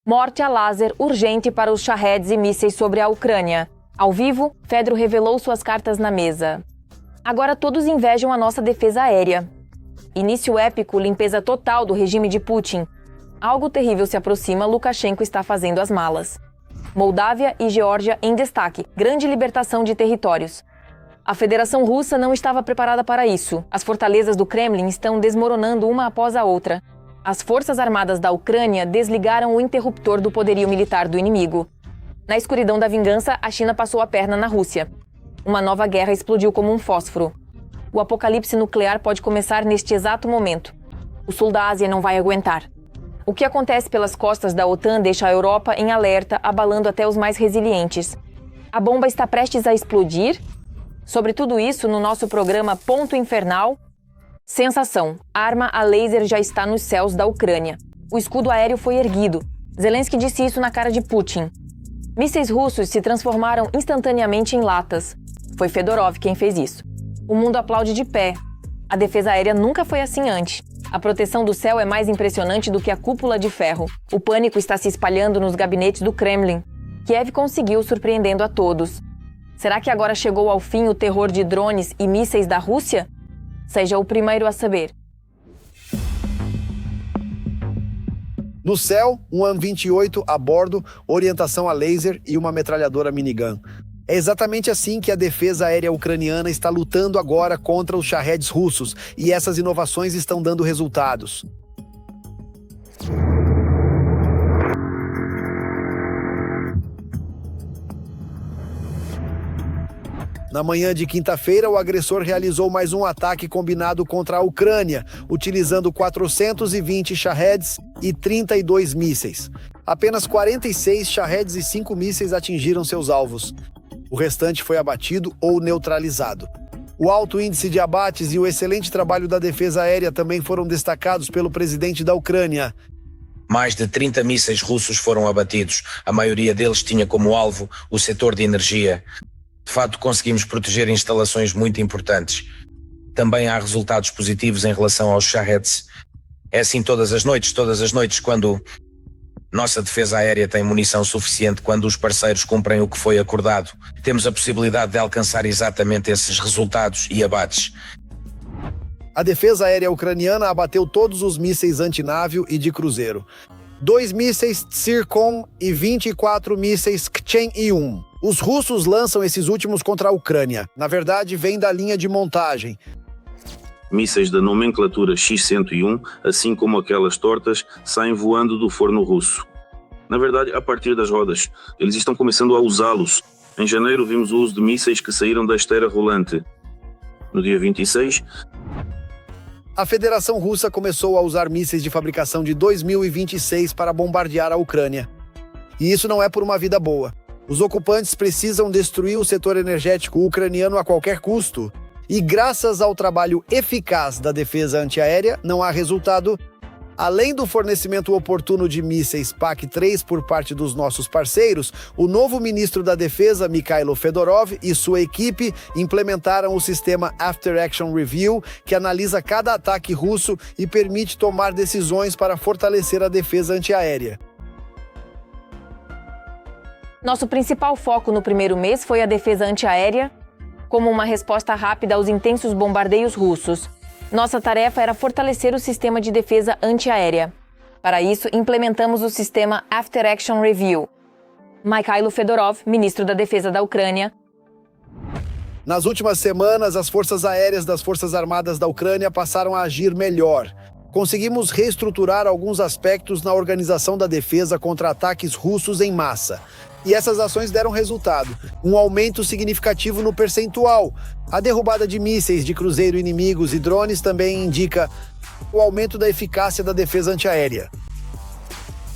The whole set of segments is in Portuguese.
Morte a laser urgente para os Shaheds e mísseis sobre a Ucrânia. Ao vivo, Fedro revelou suas cartas na mesa. Agora todos invejam a nossa defesa aérea. Início épico, limpeza total do regime de Putin. Algo terrível se aproxima, Lukashenko está fazendo as malas. Moldávia e Geórgia em destaque, grande libertação de territórios. A Federação Russa não estava preparada para isso. As fortalezas do Kremlin estão desmoronando uma após a outra. As forças armadas da Ucrânia desligaram o interruptor do poderio militar do inimigo. Na escuridão da vingança, a China passou a perna na Rússia. Uma nova guerra explodiu como um fósforo. O apocalipse nuclear pode começar neste exato momento. O sul da Ásia não vai aguentar. O que acontece pelas costas da OTAN deixa a Europa em alerta, abalando até os mais resilientes. A bomba está prestes a explodir? Sobre tudo isso, no nosso programa Ponto Infernal, sensação: arma a laser já está nos céus da Ucrânia. O escudo aéreo foi erguido. Zelensky disse isso na cara de Putin. Mísseis russos se transformaram instantaneamente em latas. Foi Fedorov quem fez isso. O mundo aplaude de pé. A defesa aérea nunca foi assim antes. A proteção do céu é mais impressionante do que a cúpula de ferro. O pânico está se espalhando nos gabinetes do Kremlin. Kiev conseguiu, surpreendendo a todos. Será que agora chegou ao fim o terror de drones e mísseis da Rússia? Seja o primeiro a saber. No céu, um AN-28 a bordo, orientação a laser e uma metralhadora minigun. É exatamente assim que a defesa aérea ucraniana está lutando agora contra os Shaheds russos, e essas inovações estão dando resultados. Na manhã de quinta-feira, o agressor realizou mais um ataque combinado contra a Ucrânia, utilizando 420 Shaheds e 32 mísseis. Apenas 46 Shaheds e 5 mísseis atingiram seus alvos. O restante foi abatido ou neutralizado. O alto índice de abates e o excelente trabalho da defesa aérea também foram destacados pelo presidente da Ucrânia. Mais de 30 mísseis russos foram abatidos. A maioria deles tinha como alvo o setor de energia. De fato, conseguimos proteger instalações muito importantes. Também há resultados positivos em relação aos Shaheds. É assim todas as noites, quando nossa defesa aérea tem munição suficiente, quando os parceiros cumprem o que foi acordado, temos a possibilidade de alcançar exatamente esses resultados e abates. A defesa aérea ucraniana abateu todos os mísseis antinávio e de cruzeiro. 2 mísseis Tsirkon e 24 mísseis Kchen-1. Os russos lançam esses últimos contra a Ucrânia. Na verdade, vem da linha de montagem. Mísseis da nomenclatura X-101, assim como aquelas tortas, saem voando do forno russo. Na verdade, a partir das rodas. Eles estão começando a usá-los. Em janeiro vimos o uso de mísseis que saíram da esteira rolante. No dia 26... A Federação Russa começou a usar mísseis de fabricação de 2026 para bombardear a Ucrânia. E isso não é por uma vida boa. Os ocupantes precisam destruir o setor energético ucraniano a qualquer custo. E graças ao trabalho eficaz da defesa antiaérea, não há resultado. Além do fornecimento oportuno de mísseis PAC-3 por parte dos nossos parceiros, o novo ministro da Defesa, Mikhailo Fedorov, e sua equipe implementaram o sistema After Action Review, que analisa cada ataque russo e permite tomar decisões para fortalecer a defesa antiaérea. Nosso principal foco no primeiro mês foi a defesa antiaérea, como uma resposta rápida aos intensos bombardeios russos. Nossa tarefa era fortalecer o sistema de defesa antiaérea. Para isso, implementamos o sistema After Action Review. Mikhailo Fedorov, ministro da Defesa da Ucrânia. Nas últimas semanas, as forças aéreas das Forças Armadas da Ucrânia passaram a agir melhor. Conseguimos reestruturar alguns aspectos na organização da defesa contra ataques russos em massa. E essas ações deram resultado, um aumento significativo no percentual. A derrubada de mísseis de cruzeiro inimigos e drones também indica o aumento da eficácia da defesa antiaérea.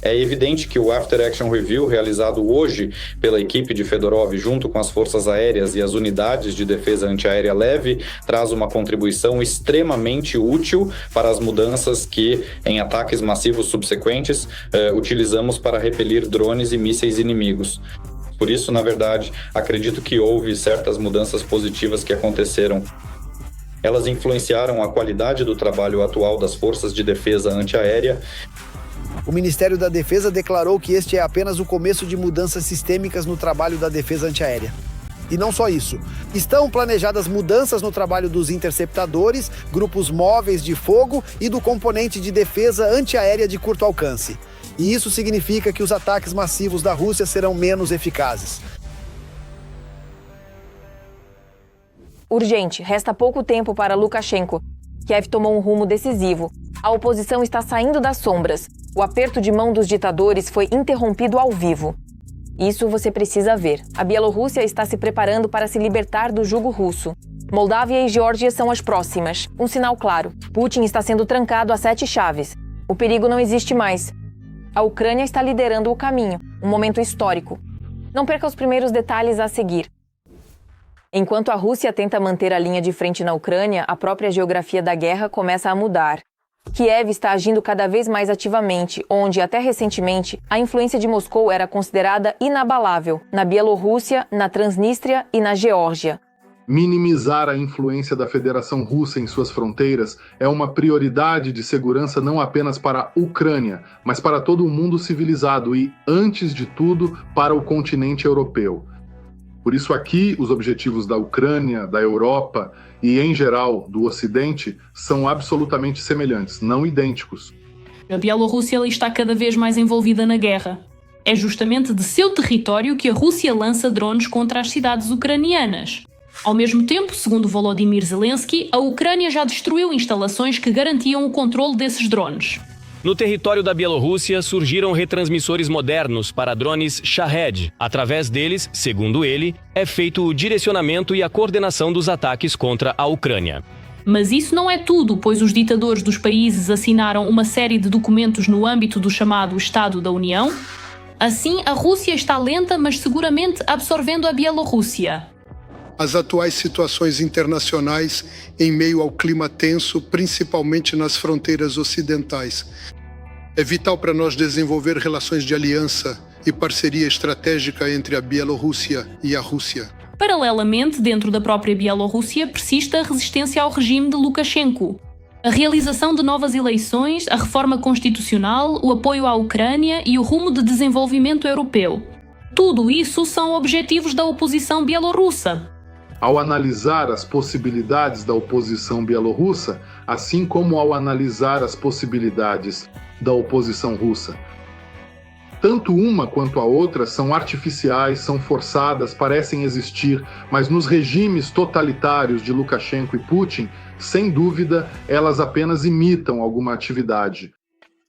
É evidente que o After Action Review, realizado hoje pela equipe de Fedorov junto com as forças aéreas e as unidades de defesa antiaérea leve, traz uma contribuição extremamente útil para as mudanças que, em ataques massivos subsequentes, utilizamos para repelir drones e mísseis inimigos. Por isso, na verdade, acredito que houve certas mudanças positivas que aconteceram. Elas influenciaram a qualidade do trabalho atual das forças de defesa antiaérea. O Ministério da Defesa declarou que este é apenas o começo de mudanças sistêmicas no trabalho da defesa antiaérea. E não só isso. Estão planejadas mudanças no trabalho dos interceptadores, grupos móveis de fogo e do componente de defesa antiaérea de curto alcance. E isso significa que os ataques massivos da Rússia serão menos eficazes. Urgente, resta pouco tempo para Lukashenko. Kiev tomou um rumo decisivo. A oposição está saindo das sombras. O aperto de mão dos ditadores foi interrompido ao vivo. Isso você precisa ver. A Bielorrússia está se preparando para se libertar do jugo russo. Moldávia e Geórgia são as próximas. Um sinal claro. Putin está sendo trancado a 7 chaves. O perigo não existe mais. A Ucrânia está liderando o caminho. Um momento histórico. Não perca os primeiros detalhes a seguir. Enquanto a Rússia tenta manter a linha de frente na Ucrânia, a própria geografia da guerra começa a mudar. Kiev está agindo cada vez mais ativamente, onde, até recentemente, a influência de Moscou era considerada inabalável, na Bielorrússia, na Transnistria e na Geórgia. Minimizar a influência da Federação Russa em suas fronteiras é uma prioridade de segurança não apenas para a Ucrânia, mas para todo o mundo civilizado e, antes de tudo, para o continente europeu. Por isso aqui, os objetivos da Ucrânia, da Europa e, em geral, do Ocidente são absolutamente semelhantes, não idênticos. A Bielorrússia está cada vez mais envolvida na guerra. É justamente de seu território que a Rússia lança drones contra as cidades ucranianas. Ao mesmo tempo, segundo Volodymyr Zelensky, a Ucrânia já destruiu instalações que garantiam o controle desses drones. No território da Bielorrússia surgiram retransmissores modernos para drones Shahed. Através deles, segundo ele, é feito o direcionamento e a coordenação dos ataques contra a Ucrânia. Mas isso não é tudo, pois os ditadores dos países assinaram uma série de documentos no âmbito do chamado Estado da União. Assim, a Rússia está lenta, mas seguramente absorvendo a Bielorrússia. As atuais situações internacionais em meio ao clima tenso, principalmente nas fronteiras ocidentais. É vital para nós desenvolver relações de aliança e parceria estratégica entre a Bielorrússia e a Rússia. Paralelamente, dentro da própria Bielorrússia, persiste a resistência ao regime de Lukashenko. A realização de novas eleições, a reforma constitucional, o apoio à Ucrânia e o rumo de desenvolvimento europeu. Tudo isso são objetivos da oposição bielorrussa. Ao analisar as possibilidades da oposição bielorrussa, assim como ao analisar as possibilidades da oposição russa. Tanto uma quanto a outra são artificiais, são forçadas, parecem existir, mas nos regimes totalitários de Lukashenko e Putin, sem dúvida, elas apenas imitam alguma atividade.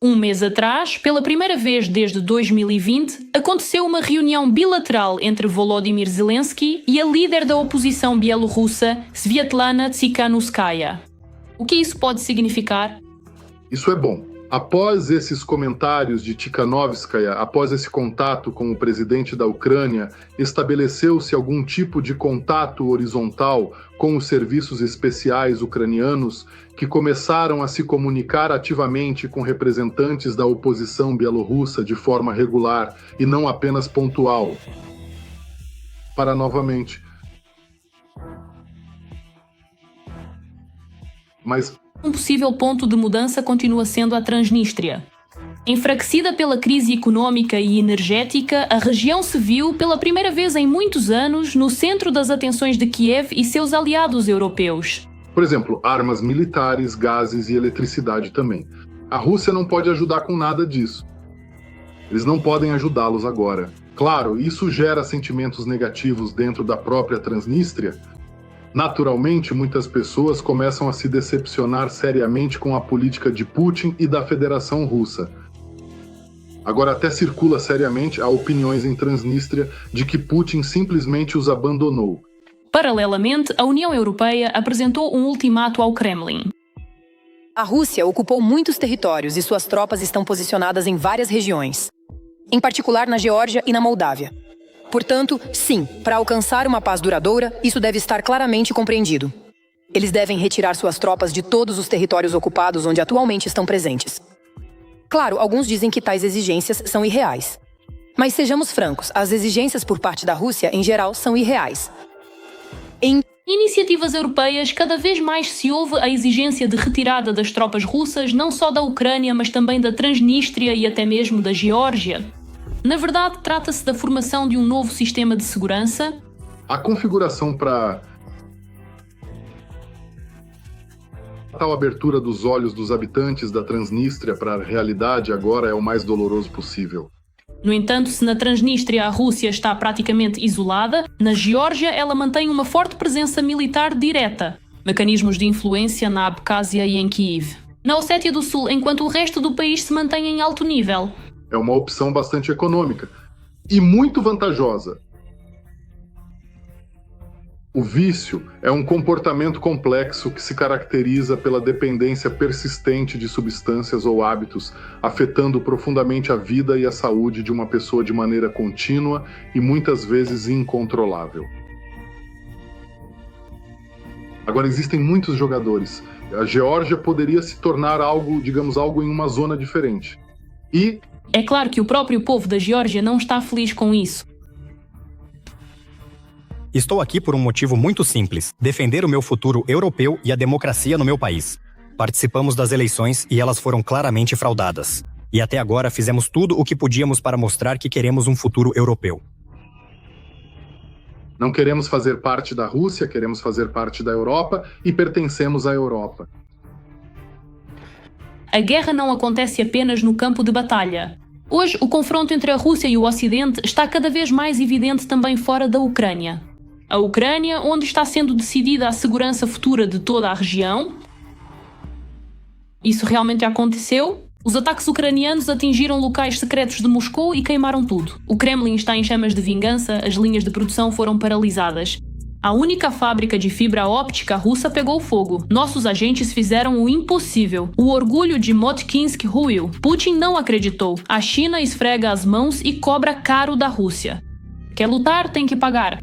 Um mês atrás, pela primeira vez desde 2020, aconteceu uma reunião bilateral entre Volodymyr Zelensky e a líder da oposição bielorrussa, Sviatlana Tsikhanouskaya. O que isso pode significar? Isso é bom. Após esses comentários de Tikhanovskaya, após esse contato com o presidente da Ucrânia, estabeleceu-se algum tipo de contato horizontal com os serviços especiais ucranianos que começaram a se comunicar ativamente com representantes da oposição bielorrussa de forma regular e não apenas pontual. Para novamente. Mas um possível ponto de mudança continua sendo a Transnistria. Enfraquecida pela crise econômica e energética, a região se viu, pela primeira vez em muitos anos, no centro das atenções de Kiev e seus aliados europeus. Por exemplo, armas militares, gases e eletricidade também. A Rússia não pode ajudar com nada disso. Eles não podem ajudá-los agora. Claro, isso gera sentimentos negativos dentro da própria Transnistria. Naturalmente, muitas pessoas começam a se decepcionar seriamente com a política de Putin e da Federação Russa. Agora até circula seriamente a opiniões em Transnistria de que Putin simplesmente os abandonou. Paralelamente, a União Europeia apresentou um ultimato ao Kremlin. A Rússia ocupou muitos territórios e suas tropas estão posicionadas em várias regiões, em particular na Geórgia e na Moldávia. Portanto, sim, para alcançar uma paz duradoura, isso deve estar claramente compreendido. Eles devem retirar suas tropas de todos os territórios ocupados onde atualmente estão presentes. Claro, alguns dizem que tais exigências são irreais. Mas sejamos francos, as exigências por parte da Rússia, em geral, são irreais. Iniciativas europeias, cada vez mais se ouve a exigência de retirada das tropas russas, não só da Ucrânia, mas também da Transnistria e até mesmo da Geórgia. Na verdade, trata-se da formação de um novo sistema de segurança. A configuração para a tal abertura dos olhos dos habitantes da Transnistria para a realidade agora é o mais doloroso possível. No entanto, se na Transnistria a Rússia está praticamente isolada, na Geórgia ela mantém uma forte presença militar direta, mecanismos de influência na Abkhazia e em Kiev. Na Ossétia do Sul, enquanto o resto do país se mantém em alto nível. É uma opção bastante econômica e muito vantajosa. O vício é um comportamento complexo que se caracteriza pela dependência persistente de substâncias ou hábitos, afetando profundamente a vida e a saúde de uma pessoa de maneira contínua e muitas vezes incontrolável. Agora, existem muitos jogadores. A Geórgia poderia se tornar algo em uma zona diferente. E é claro que o próprio povo da Geórgia não está feliz com isso. Estou aqui por um motivo muito simples: defender o meu futuro europeu e a democracia no meu país. Participamos das eleições e elas foram claramente fraudadas. E até agora fizemos tudo o que podíamos para mostrar que queremos um futuro europeu. Não queremos fazer parte da Rússia, queremos fazer parte da Europa e pertencemos à Europa. A guerra não acontece apenas no campo de batalha. Hoje, o confronto entre a Rússia e o Ocidente está cada vez mais evidente também fora da Ucrânia. A Ucrânia, onde está sendo decidida a segurança futura de toda a região. Isso realmente aconteceu? Os ataques ucranianos atingiram locais secretos de Moscou e queimaram tudo. O Kremlin está em chamas de vingança, as linhas de produção foram paralisadas. A única fábrica de fibra óptica russa pegou fogo. Nossos agentes fizeram o impossível. O orgulho de Motkinsk ruiu. Putin não acreditou. A China esfrega as mãos e cobra caro da Rússia. Quer lutar, tem que pagar.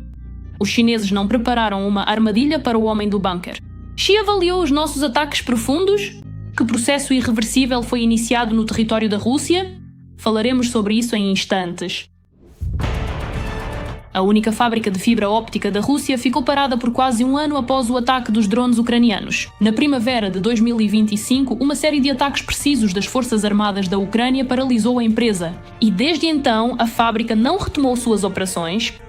Os chineses não prepararam uma armadilha para o homem do bunker. Xi avaliou os nossos ataques profundos? Que processo irreversível foi iniciado no território da Rússia? Falaremos sobre isso em instantes. A única fábrica de fibra óptica da Rússia ficou parada por quase um ano após o ataque dos drones ucranianos. Na primavera de 2025, uma série de ataques precisos das Forças Armadas da Ucrânia paralisou a empresa. E desde então, a fábrica não retomou suas operações.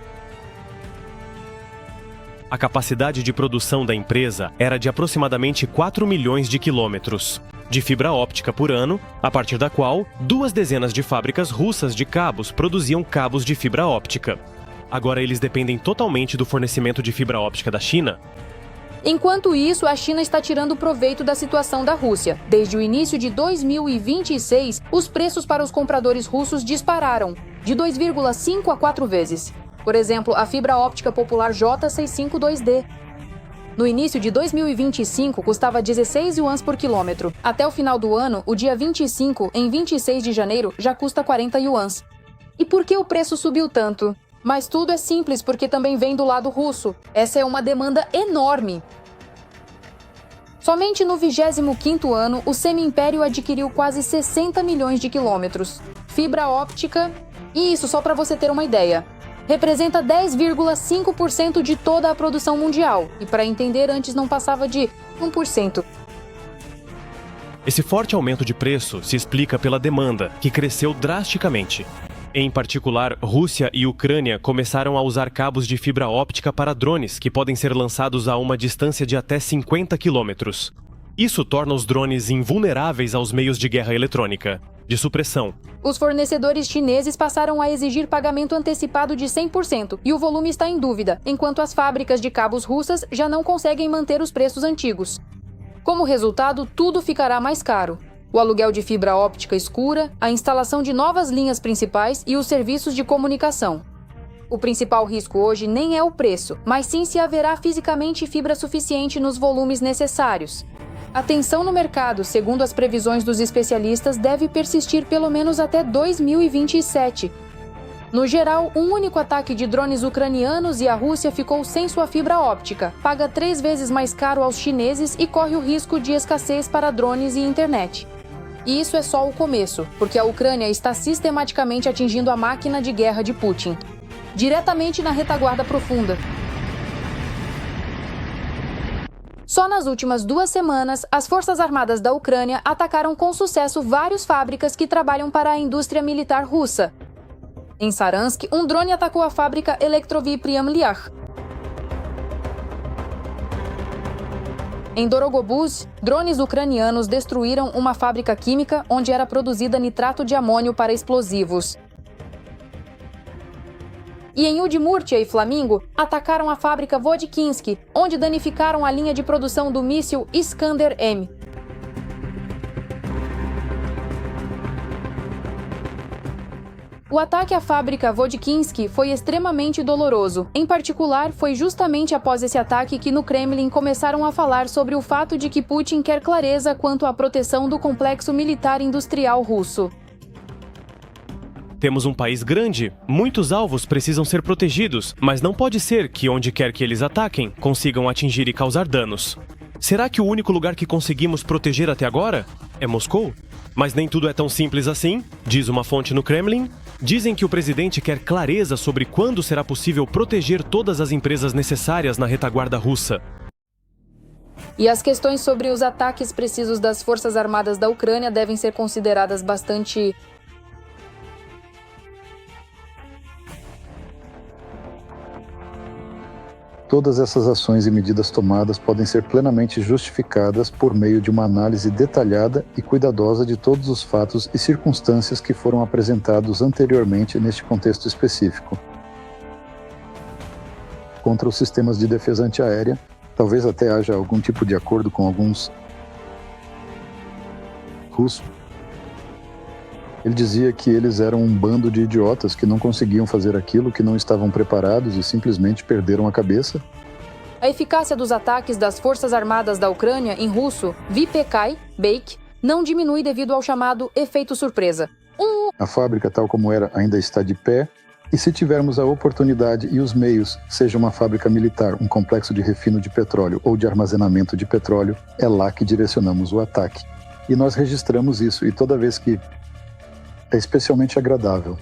A capacidade de produção da empresa era de aproximadamente 4 milhões de quilômetros de fibra óptica por ano, a partir da qual 2 dezenas de fábricas russas de cabos produziam cabos de fibra óptica. Agora eles dependem totalmente do fornecimento de fibra óptica da China. Enquanto isso, a China está tirando proveito da situação da Rússia. Desde o início de 2026, os preços para os compradores russos dispararam, de 2,5 a 4 vezes. Por exemplo, a fibra óptica popular J652D. No início de 2025, custava 16 yuans por quilômetro. Até o final do ano, o dia 25, em 26 de janeiro, já custa 40 yuans. E por que o preço subiu tanto? Mas tudo é simples porque também vem do lado russo. Essa é uma demanda enorme. Somente no 25º ano, o semi-império adquiriu quase 60 milhões de quilômetros. Fibra óptica, e isso só para você ter uma ideia, representa 10,5% de toda a produção mundial. E para entender, antes não passava de 1%. Esse forte aumento de preço se explica pela demanda, que cresceu drasticamente. Em particular, Rússia e Ucrânia começaram a usar cabos de fibra óptica para drones, que podem ser lançados a uma distância de até 50 quilômetros. Isso torna os drones invulneráveis aos meios de guerra eletrônica, de supressão. Os fornecedores chineses passaram a exigir pagamento antecipado de 100% e o volume está em dúvida, enquanto as fábricas de cabos russas já não conseguem manter os preços antigos. Como resultado, tudo ficará mais caro. O aluguel de fibra óptica escura, a instalação de novas linhas principais e os serviços de comunicação. O principal risco hoje nem é o preço, mas sim se haverá fisicamente fibra suficiente nos volumes necessários. A tensão no mercado, segundo as previsões dos especialistas, deve persistir pelo menos até 2027. No geral, um único ataque de drones ucranianos e a Rússia ficou sem sua fibra óptica, paga 3 vezes mais caro aos chineses e corre o risco de escassez para drones e internet. E isso é só o começo, porque a Ucrânia está sistematicamente atingindo a máquina de guerra de Putin, diretamente na retaguarda profunda. Só nas últimas 2 semanas, as Forças Armadas da Ucrânia atacaram com sucesso várias fábricas que trabalham para a indústria militar russa. Em Saransk, um drone atacou a fábrica Elektrovy Priamliach. Em Dorogobuz, drones ucranianos destruíram uma fábrica química onde era produzida nitrato de amônio para explosivos. E em Udmurtia e Flamingo, atacaram a fábrica Vodkinsk, onde danificaram a linha de produção do míssil Iskander-M. O ataque à fábrica Vodkinsk foi extremamente doloroso. Em particular, foi justamente após esse ataque que no Kremlin começaram a falar sobre o fato de que Putin quer clareza quanto à proteção do complexo militar industrial russo. Temos um país grande, muitos alvos precisam ser protegidos, mas não pode ser que onde quer que eles ataquem, consigam atingir e causar danos. Será que o único lugar que conseguimos proteger até agora é Moscou? Mas nem tudo é tão simples assim, diz uma fonte no Kremlin. Dizem que o presidente quer clareza sobre quando será possível proteger todas as empresas necessárias na retaguarda russa. E as questões sobre os ataques precisos das Forças Armadas da Ucrânia devem ser consideradas bastante... Todas essas ações e medidas tomadas podem ser plenamente justificadas por meio de uma análise detalhada e cuidadosa de todos os fatos e circunstâncias que foram apresentados anteriormente neste contexto específico. Contra os sistemas de defesa antiaérea, talvez até haja algum tipo de acordo com alguns russos. Ele dizia que eles eram um bando de idiotas que não conseguiam fazer aquilo, que não estavam preparados e simplesmente perderam a cabeça. A eficácia dos ataques das Forças Armadas da Ucrânia, em russo, VPK, não diminui devido ao chamado efeito surpresa. A fábrica, tal como era, ainda está de pé, e se tivermos a oportunidade e os meios, seja uma fábrica militar, um complexo de refino de petróleo ou de armazenamento de petróleo, é lá que direcionamos o ataque. E nós registramos isso, e toda vez que é especialmente agradável.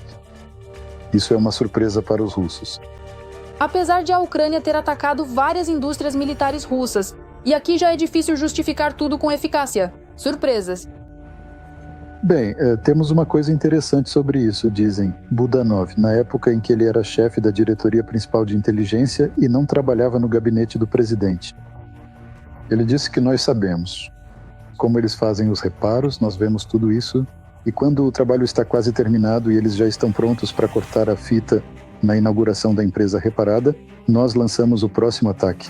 Isso é uma surpresa para os russos. Apesar de a Ucrânia ter atacado várias indústrias militares russas, e aqui já é difícil justificar tudo com eficácia. Surpresas. Bem, temos uma coisa interessante sobre isso, dizem Budanov, na época em que ele era chefe da diretoria principal de inteligência e não trabalhava no gabinete do presidente. Ele disse que nós sabemos como eles fazem os reparos, nós vemos tudo isso. E quando o trabalho está quase terminado e eles já estão prontos para cortar a fita na inauguração da empresa reparada, nós lançamos o próximo ataque.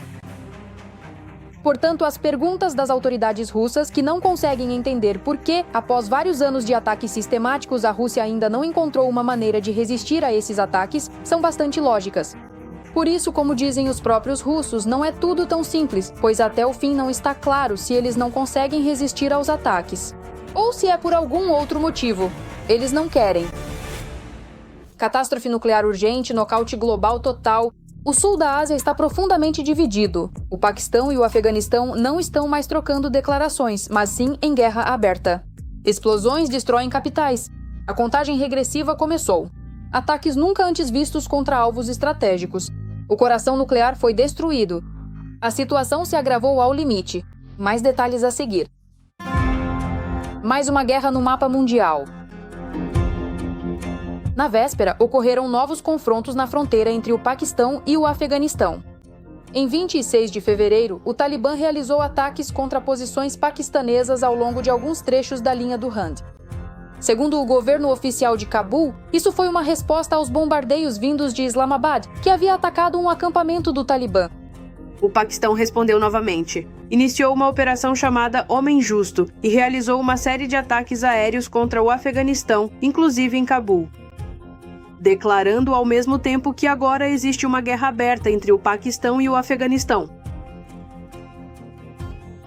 Portanto, as perguntas das autoridades russas, que não conseguem entender por que, após vários anos de ataques sistemáticos, a Rússia ainda não encontrou uma maneira de resistir a esses ataques, são bastante lógicas. Por isso, como dizem os próprios russos, não é tudo tão simples, pois até o fim não está claro se eles não conseguem resistir aos ataques. Ou se é por algum outro motivo. Eles não querem. Catástrofe nuclear urgente, nocaute global total. O sul da Ásia está profundamente dividido. O Paquistão e o Afeganistão não estão mais trocando declarações, mas sim em guerra aberta. Explosões destroem capitais. A contagem regressiva começou. Ataques nunca antes vistos contra alvos estratégicos. O coração nuclear foi destruído. A situação se agravou ao limite. Mais detalhes a seguir. Mais uma guerra no mapa mundial. Na véspera, ocorreram novos confrontos na fronteira entre o Paquistão e o Afeganistão. Em 26 de fevereiro, o Talibã realizou ataques contra posições paquistanesas ao longo de alguns trechos da linha do Rand. Segundo o governo oficial de Cabul, isso foi uma resposta aos bombardeios vindos de Islamabad, que havia atacado um acampamento do Talibã. O Paquistão respondeu novamente. Iniciou uma operação chamada Homem Justo e realizou uma série de ataques aéreos contra o Afeganistão, inclusive em Cabul, declarando ao mesmo tempo que agora existe uma guerra aberta entre o Paquistão e o Afeganistão.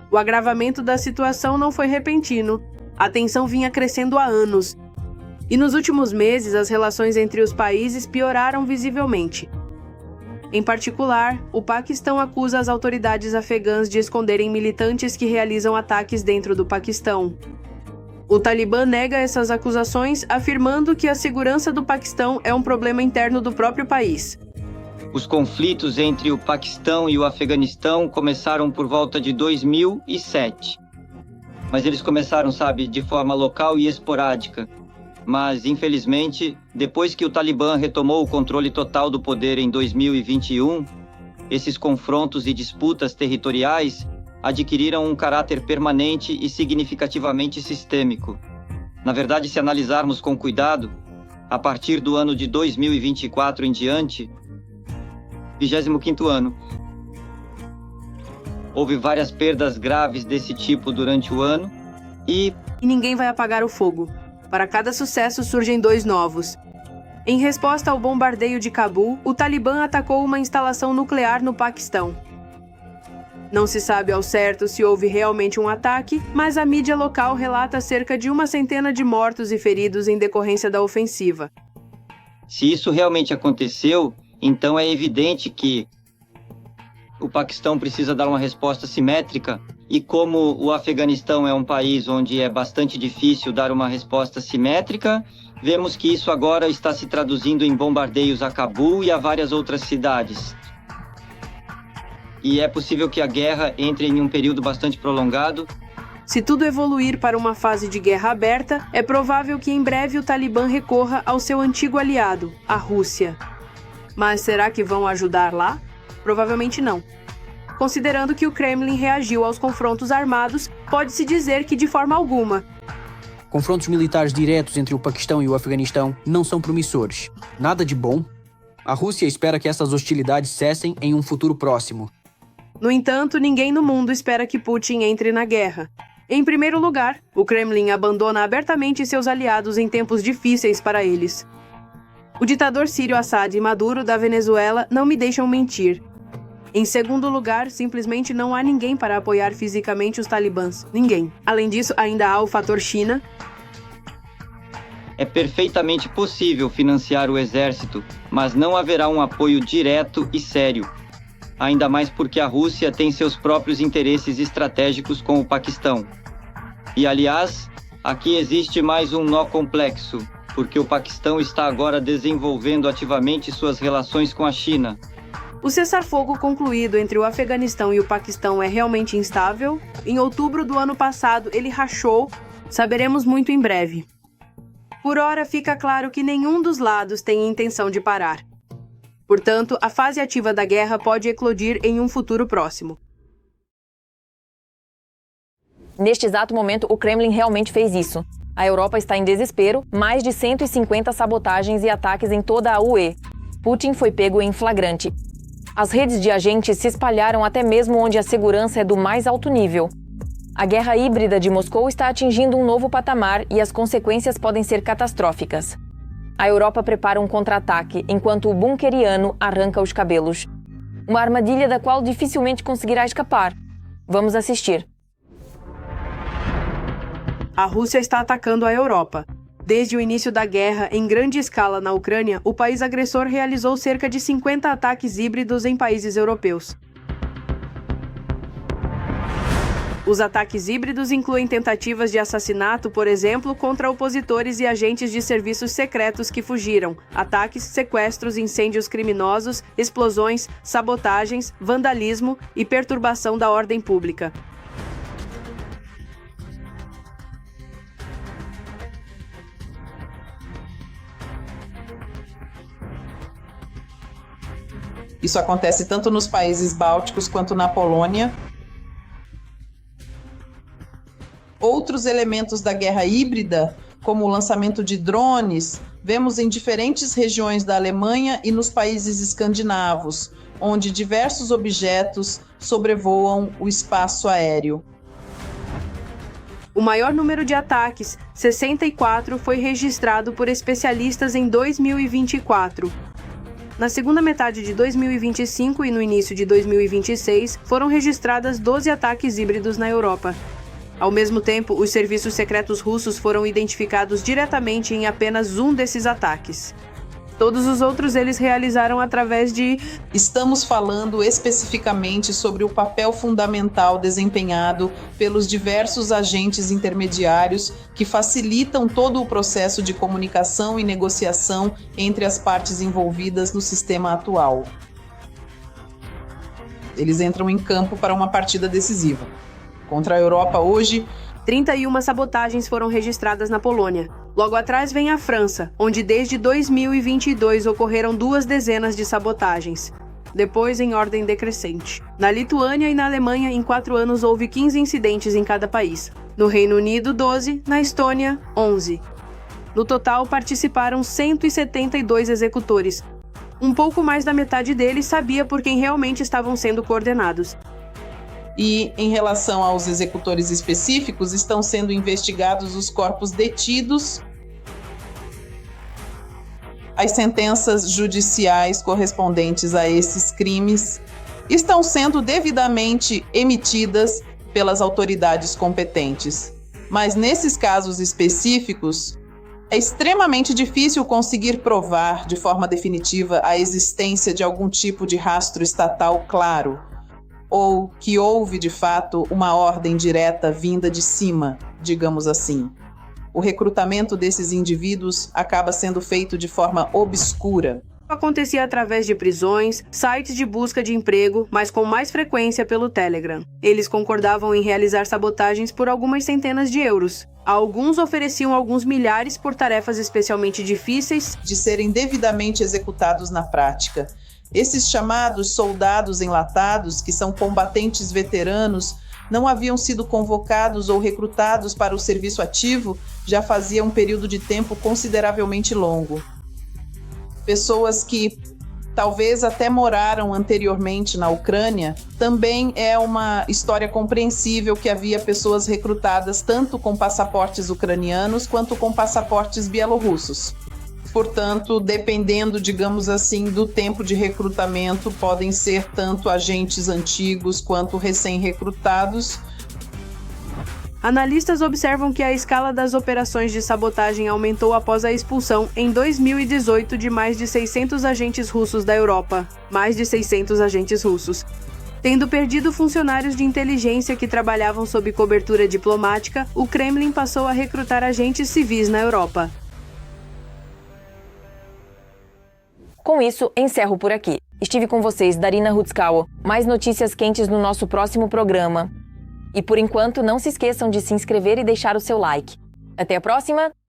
O agravamento da situação não foi repentino. A tensão vinha crescendo há anos. E nos últimos meses, as relações entre os países pioraram visivelmente. Em particular, o Paquistão acusa as autoridades afegãs de esconderem militantes que realizam ataques dentro do Paquistão. O Talibã nega essas acusações, afirmando que a segurança do Paquistão é um problema interno do próprio país. Os conflitos entre o Paquistão e o Afeganistão começaram por volta de 2007. Mas eles começaram, de forma local e esporádica. Mas, infelizmente, depois que o Talibã retomou o controle total do poder em 2021, esses confrontos e disputas territoriais adquiriram um caráter permanente e significativamente sistêmico. Na verdade, se analisarmos com cuidado, a partir do ano de 2024 em diante, 25º ano, houve várias perdas graves desse tipo durante o ano e ninguém vai apagar o fogo. Para cada sucesso surgem 2 novos. Em resposta ao bombardeio de Cabul, o Talibã atacou uma instalação nuclear no Paquistão. Não se sabe ao certo se houve realmente um ataque, mas a mídia local relata cerca de 100 de mortos e feridos em decorrência da ofensiva. Se isso realmente aconteceu, então é evidente que o Paquistão precisa dar uma resposta simétrica, e como o Afeganistão é um país onde é bastante difícil dar uma resposta simétrica, vemos que isso agora está se traduzindo em bombardeios a Cabul e a várias outras cidades. E é possível que a guerra entre em um período bastante prolongado. Se tudo evoluir para uma fase de guerra aberta, é provável que em breve o Talibã recorra ao seu antigo aliado, a Rússia. Mas será que vão ajudar lá? Provavelmente não. Considerando que o Kremlin reagiu aos confrontos armados, pode-se dizer que de forma alguma. Confrontos militares diretos entre o Paquistão e o Afeganistão não são promissores. Nada de bom. A Rússia espera que essas hostilidades cessem em um futuro próximo. No entanto, ninguém no mundo espera que Putin entre na guerra. Em primeiro lugar, o Kremlin abandona abertamente seus aliados em tempos difíceis para eles. O ditador sírio Assad e Maduro da Venezuela não me deixam mentir. Em segundo lugar, simplesmente não há ninguém para apoiar fisicamente os talibãs. Ninguém. Além disso, ainda há o fator China. É perfeitamente possível financiar o exército, mas não haverá um apoio direto e sério. Ainda mais porque a Rússia tem seus próprios interesses estratégicos com o Paquistão. E, aliás, aqui existe mais um nó complexo, porque o Paquistão está agora desenvolvendo ativamente suas relações com a China. O cessar-fogo concluído entre o Afeganistão e o Paquistão é realmente instável. Em outubro do ano passado, ele rachou. Saberemos muito em breve. Por ora, fica claro que nenhum dos lados tem intenção de parar. Portanto, a fase ativa da guerra pode eclodir em um futuro próximo. Neste exato momento, o Kremlin realmente fez isso. A Europa está em desespero, mais de 150 sabotagens e ataques em toda a UE. Putin foi pego em flagrante. As redes de agentes se espalharam até mesmo onde a segurança é do mais alto nível. A guerra híbrida de Moscou está atingindo um novo patamar e as consequências podem ser catastróficas. A Europa prepara um contra-ataque, enquanto o bunkeriano arranca os cabelos. Uma armadilha da qual dificilmente conseguirá escapar. Vamos assistir. A Rússia está atacando a Europa. Desde o início da guerra, em grande escala na Ucrânia, o país agressor realizou cerca de 50 ataques híbridos em países europeus. Os ataques híbridos incluem tentativas de assassinato, por exemplo, contra opositores e agentes de serviços secretos que fugiram, ataques, sequestros, incêndios criminosos, explosões, sabotagens, vandalismo e perturbação da ordem pública. Isso acontece tanto nos países bálticos quanto na Polônia. Outros elementos da guerra híbrida, como o lançamento de drones, vemos em diferentes regiões da Alemanha e nos países escandinavos, onde diversos objetos sobrevoam o espaço aéreo. O maior número de ataques, 64, foi registrado por especialistas em 2024. Na segunda metade de 2025 e no início de 2026, foram registradas 12 ataques híbridos na Europa. Ao mesmo tempo, os serviços secretos russos foram identificados diretamente em apenas um desses ataques. Todos os outros eles realizaram através de... Estamos falando especificamente sobre o papel fundamental desempenhado pelos diversos agentes intermediários que facilitam todo o processo de comunicação e negociação entre as partes envolvidas no sistema atual. Eles entram em campo para uma partida decisiva. Contra a Europa hoje, 31 sabotagens foram registradas na Polônia. Logo atrás vem a França, onde desde 2022 ocorreram 2 dezenas de sabotagens. Depois, em ordem decrescente. Na Lituânia e na Alemanha, em 4 anos, houve 15 incidentes em cada país. No Reino Unido, 12. Na Estônia, 11. No total, participaram 172 executores. Um pouco mais da metade deles sabia por quem realmente estavam sendo coordenados. E, em relação aos executores específicos, estão sendo investigados os corpos detidos. As sentenças judiciais correspondentes a esses crimes estão sendo devidamente emitidas pelas autoridades competentes. Mas, nesses casos específicos, é extremamente difícil conseguir provar de forma definitiva a existência de algum tipo de rastro estatal claro, ou que houve, de fato, uma ordem direta vinda de cima, digamos assim. O recrutamento desses indivíduos acaba sendo feito de forma obscura. Acontecia através de prisões, sites de busca de emprego, mas com mais frequência pelo Telegram. Eles concordavam em realizar sabotagens por algumas centenas de euros. Alguns ofereciam alguns milhares por tarefas especialmente difíceis de serem devidamente executados na prática. Esses chamados soldados enlatados, que são combatentes veteranos, não haviam sido convocados ou recrutados para o serviço ativo já fazia um período de tempo consideravelmente longo. Pessoas que talvez até moraram anteriormente na Ucrânia, também é uma história compreensível que havia pessoas recrutadas tanto com passaportes ucranianos quanto com passaportes bielorrussos. Portanto, dependendo, digamos assim, do tempo de recrutamento, podem ser tanto agentes antigos quanto recém-recrutados. Analistas observam que a escala das operações de sabotagem aumentou após a expulsão, em 2018, de mais de 600 agentes russos da Europa. Mais de 600 agentes russos. Tendo perdido funcionários de inteligência que trabalhavam sob cobertura diplomática, o Kremlin passou a recrutar agentes civis na Europa. Com isso, encerro por aqui. Estive com vocês, Darina Rutskauer. Mais notícias quentes no nosso próximo programa. E por enquanto, não se esqueçam de se inscrever e deixar o seu like. Até a próxima!